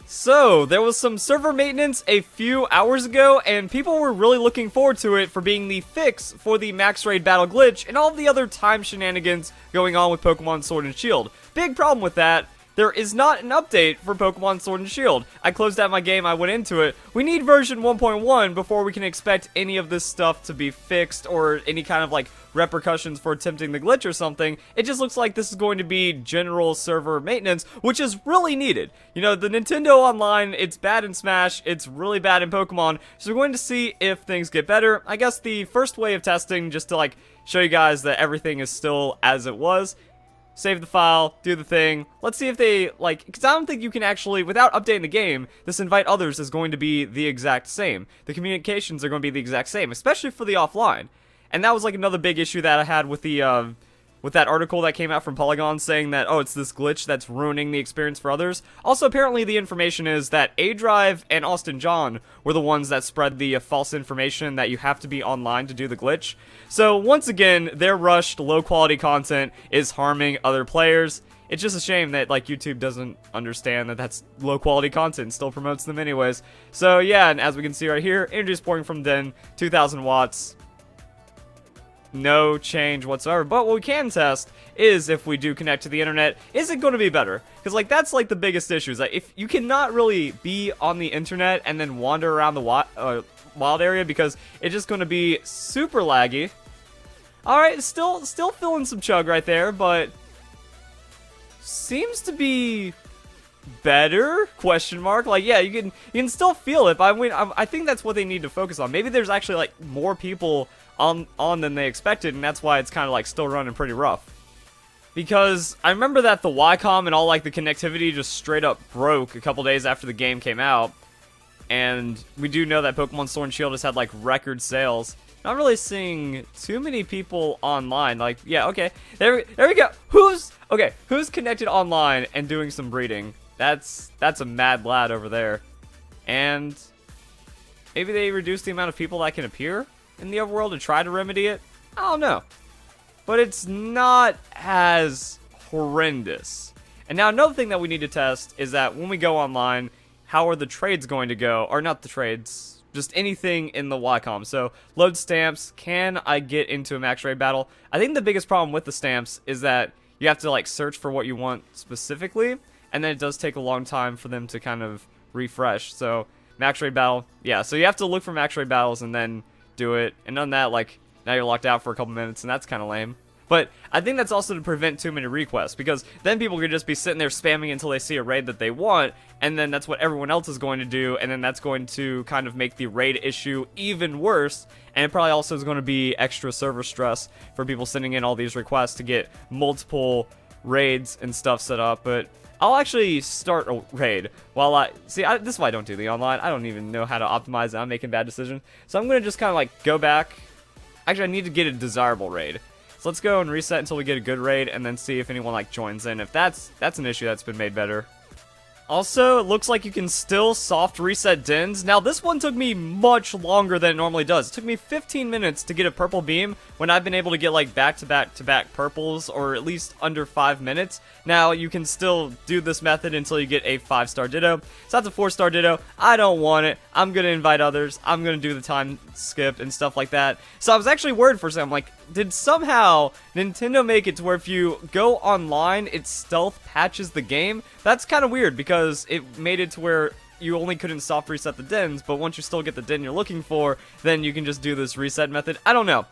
So, there was some server maintenance a few hours ago, and people were really looking forward to it for being the fix for the max raid battle glitch and all the other time shenanigans going on with Pokemon Sword and Shield. Big problem with that, there is not an update for Pokemon Sword and Shield. I closed out my game, I went into it. We need version 1.1 before we can expect any of this stuff to be fixed or any kind of like repercussions for attempting the glitch or something. It just looks like this is going to be general server maintenance, which is really needed. You know, the Nintendo Online, it's bad in Smash, it's really bad in Pokemon, so we're going to see if things get better. I guess the first way of testing, just to like show you guys that everything is still as it was, save the file, do the thing. Let's see if they, like, because I don't think you can actually, without updating the game, this invite others is going to be the exact same. The communications are going to be the exact same, especially for the offline. And that was, like, another big issue that I had with the, with that article that came out from Polygon saying that, oh, it's this glitch that's ruining the experience for others. Also, apparently the information is that A-Drive and Austin John were the ones that spread the false information that you have to be online to do the glitch. So, once again, their rushed, low-quality content is harming other players. It's just a shame that, like, YouTube doesn't understand that that's low-quality content and still promotes them anyways. So, yeah, and as we can see right here, energy is pouring from Den, 2,000 watts. No change whatsoever, but what we can test is if we do connect to the internet, is it going to be better? Because, like, that's, like, the biggest issue, is that if you cannot really be on the internet and then wander around the wild area, because it's just going to be super laggy. Alright, still feeling some chug right there, but seems to be better? Question mark. Like, yeah, you can still feel it, but I think that's what they need to focus on. Maybe there's actually, like, more people on than they expected, and that's why it's kind of like still running pretty rough. Because I remember that the Y-Comm and all like the connectivity just straight up broke a couple days after the game came out, and we do know that Pokemon Sword and Shield has had like record sales. Not really seeing too many people online. Like, yeah, okay, there we go. Who's connected online and doing some breeding? That's a mad lad over there. And maybe they reduce the amount of people that can appear in the overworld to try to remedy it? I don't know. But it's not as horrendous. And now another thing that we need to test is that when we go online, how are the trades going to go? Or not the trades, just anything in the Y-Comm. So, load stamps. Can I get into a max raid battle? I think the biggest problem with the stamps is that you have to like search for what you want specifically, and then it does take a long time for them to kind of refresh. So, max raid battle, yeah. So you have to look for max raid battles and then do it, and on that, like, now you're locked out for a couple minutes, and that's kind of lame. But I think that's also to prevent too many requests, because then people could just be sitting there spamming until they see a raid that they want, and then that's what everyone else is going to do, and then that's going to kind of make the raid issue even worse, and it probably also is going to be extra server stress for people sending in all these requests to get multiple raids and stuff set up. But I'll actually start a raid while this is why I don't do the online. I don't even know how to optimize it. I'm making bad decisions. So I'm going to just kind of like go back. Actually, I need to get a desirable raid. So let's go and reset until we get a good raid and then see if anyone like joins in. If that's an issue that's been made better. Also, it looks like you can still soft reset dens. Now, this one took me much longer than it normally does. It took me 15 minutes to get a purple beam when I've been able to get like back-to-back purples, or at least under 5 minutes. Now, you can still do this method until you get a 5-star Ditto. So that's a 4-star Ditto. I don't want it. I'm going to invite others. I'm going to do the time skip and stuff like that. So I was actually worried for a second. I'm like, did somehow Nintendo make it to where if you go online, it stealth patches the game? That's kind of weird, because it made it to where you only couldn't soft reset the dens, but once you still get the den you're looking for, then you can just do this reset method. I don't know.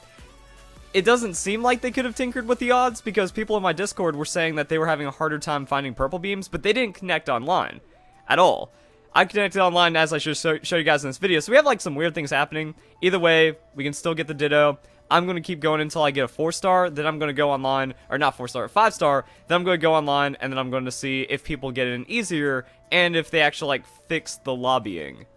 It doesn't seem like they could have tinkered with the odds, because people in my Discord were saying that they were having a harder time finding purple beams, but they didn't connect online at all. I connected online, as I should show you guys in this video, so we have like some weird things happening. Either way, we can still get the Ditto. I'm going to keep going until I get a 4-star, then I'm going to go online, or not 4-star, 5-star, then I'm going to go online, and then I'm going to see if people get it in easier, and if they actually, like, fix the lobbying.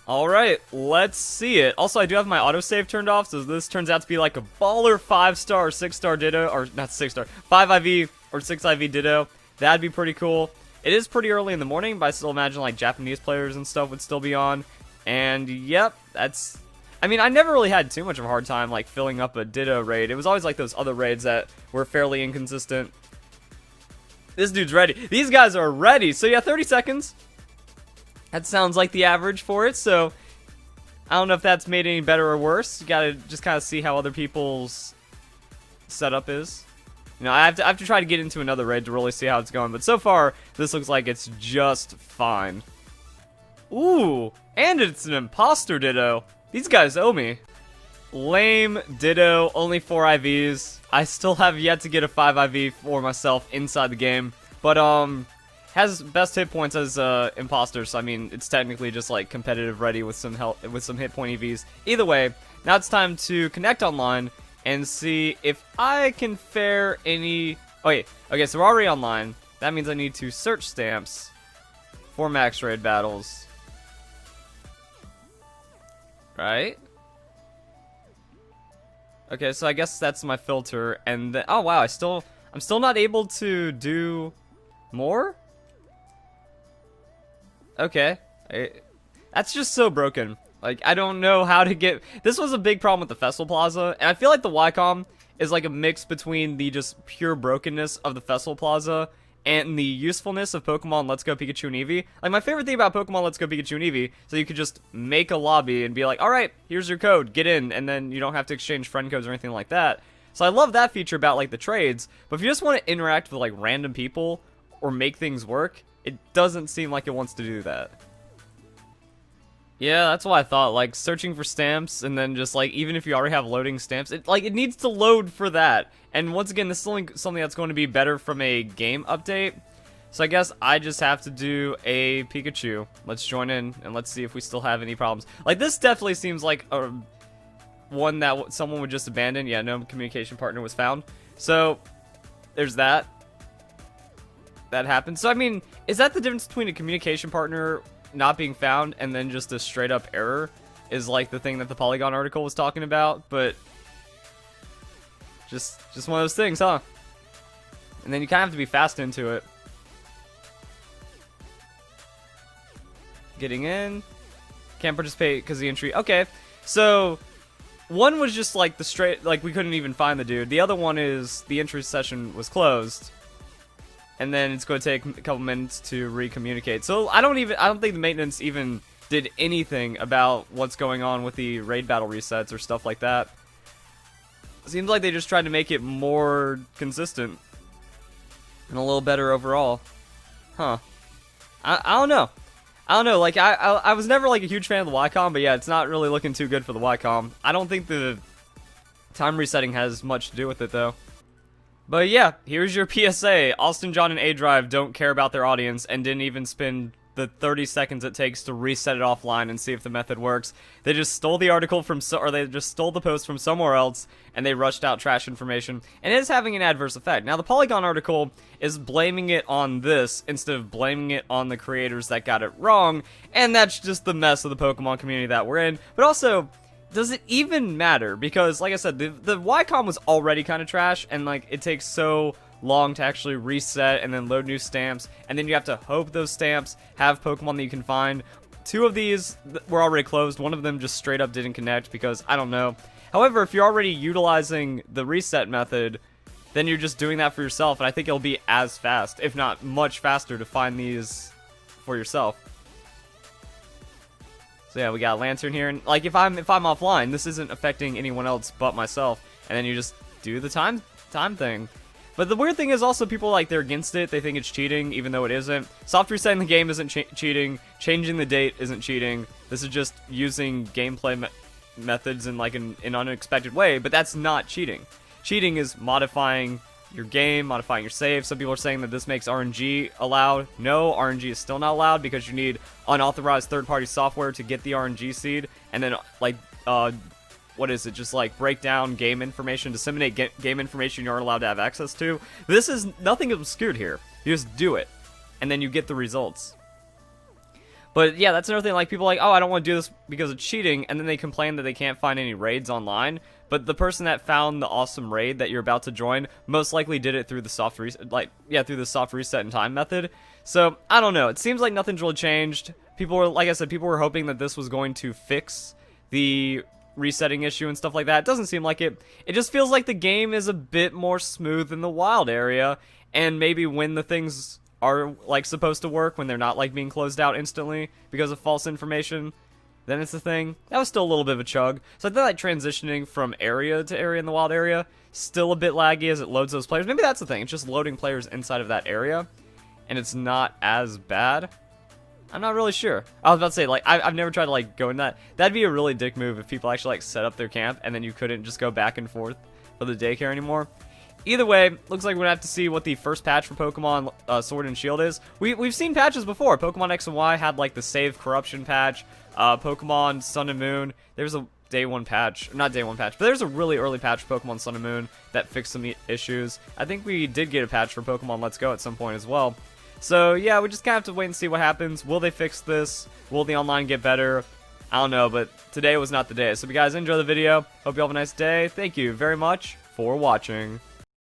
Alright, let's see it. Also, I do have my autosave turned off, so this turns out to be like a baller 5-star or 6-star Ditto, or not 6-star, 5 IV or 6 IV Ditto. That'd be pretty cool. It is pretty early in the morning, but I still imagine, like, Japanese players and stuff would still be on. And, yep, that's... I mean, I never really had too much of a hard time, like, filling up a Ditto raid. It was always, like, those other raids that were fairly inconsistent. This dude's ready. These guys are ready. So yeah, 30 seconds. That sounds like the average for it. So I don't know if that's made any better or worse. You gotta just kind of see how other people's setup is. You know, I have to try to get into another raid to really see how it's going. But so far, this looks like it's just fine. Ooh, and it's an imposter Ditto. These guys owe me. Lame Ditto, only 4 IVs. I still have yet to get a 5 IV for myself inside the game. But, has best hit points as imposter, so I mean, it's technically just like competitive ready with some help, with some hit point EVs. Either way, now it's time to connect online and see if I can fare any... Oh wait, okay, so we're already online. That means I need to search stamps for max raid battles. Right? Okay, so I guess that's my filter, and then, oh wow, I'm still not able to do more? Okay. That's just so broken. Like, I don't know how to get... This was a big problem with the Festival Plaza, and I feel like the Y-Comm is like a mix between the just pure brokenness of the Festival Plaza and the usefulness of Pokemon Let's Go Pikachu and Eevee. Like, my favorite thing about Pokemon Let's Go Pikachu and Eevee, so you could just make a lobby and be like, alright, here's your code, get in, and then you don't have to exchange friend codes or anything like that. So I love that feature about, like, the trades, but if you just want to interact with, like, random people or make things work, it doesn't seem like it wants to do that. Yeah, that's what I thought, like, searching for stamps, and then just, like, even if you already have loading stamps, it needs to load for that. And once again, this is only something that's going to be better from a game update. So I guess I just have to do a Pikachu. Let's join in, and let's see if we still have any problems. Like, this definitely seems like a one that someone would just abandon. Yeah, no communication partner was found. So, there's that. That happened. So, I mean, is that the difference between a communication partner not being found and then just a straight up error is like the thing that the Polygon article was talking about? But just one of those things, huh? And then you kind of have to be fast into it. Getting in. Can't participate because the entry. Okay, so one was just like the straight, like we couldn't even find the dude. The other one is the entry session was closed. And then it's going to take a couple minutes to recommunicate. So I don't think the maintenance even did anything about what's going on with the raid battle resets or stuff like that. Seems like they just tried to make it more consistent and a little better overall. Huh. I don't know. I don't know, like, I was never, like, a huge fan of the Y-Comm, but yeah, it's not really looking too good for the Y-Comm. I don't think the time resetting has much to do with it, though. But yeah, here's your PSA. Austin, John, and A-Drive don't care about their audience and didn't even spend the 30 seconds it takes to reset it offline and see if the method works. They just stole the article from, or they just stole the post from somewhere else, and they rushed out trash information, and it is having an adverse effect. Now, the Polygon article is blaming it on this instead of blaming it on the creators that got it wrong, and that's just the mess of the Pokemon community that we're in. But also, does it even matter? Because, like I said, the Y-Comm was already kind of trash, and, like, it takes so long to actually reset and then load new stamps, and then you have to hope those stamps have Pokemon that you can find. 2 of these were already closed. One of them just straight up didn't connect because I don't know. However, if you're already utilizing the reset method, then you're just doing that for yourself, and I think it'll be as fast, if not much faster, to find these for yourself. So yeah, we got a Lantern here, and like if I'm offline, this isn't affecting anyone else but myself, and then you just do the time thing. But the weird thing is also people, like, they're against it. They think it's cheating, even though it isn't. Soft resetting the game isn't cheating. Changing the date isn't cheating. This is just using gameplay methods in, like, an unexpected way, but that's not cheating. Cheating is modifying your game, modifying your save. Some people are saying that this makes RNG allowed. No, RNG is still not allowed because you need unauthorized third-party software to get the RNG seed, and then, like, what is it, just like break down game information, disseminate game information you aren't allowed to have access to. This is nothing obscured here. You just do it, and then you get the results. But yeah, that's another thing, like people are like, oh, I don't want to do this because it's cheating, and then they complain that they can't find any raids online. But the person that found the awesome raid that you're about to join most likely did it through the soft reset, through the soft reset and time method. So I don't know. It seems like nothing's really changed. People were, like I said, people were hoping that this was going to fix the resetting issue and stuff like that. It doesn't seem like it. It just feels like the game is a bit more smooth in the wild area, and maybe when the things are like supposed to work, when they're not like being closed out instantly because of false information, then it's a thing. That was still a little bit of a chug. So I feel like transitioning from area to area in the wild area, still a bit laggy as it loads those players. Maybe that's the thing, it's just loading players inside of that area, and it's not as bad. I'm not really sure. I was about to say, like, I've never tried to, like, go in that. That'd be a really dick move if people actually, like, set up their camp, and then you couldn't just go back and forth for the daycare anymore. Either way, looks like we're gonna have to see what the first patch for Pokemon Sword and Shield is. We've seen patches before. Pokemon X and Y had, like, the Save Corruption patch. Pokemon Sun and Moon, there's a day one patch. Not day one patch, but there's a really early patch for Pokemon Sun and Moon that fixed some issues. I think we did get a patch for Pokemon Let's Go at some point as well. So, yeah, we just kind of have to wait and see what happens. Will they fix this? Will the online get better? I don't know, but today was not the day. So, if you guys enjoy the video, hope you have a nice day. Thank you very much for watching.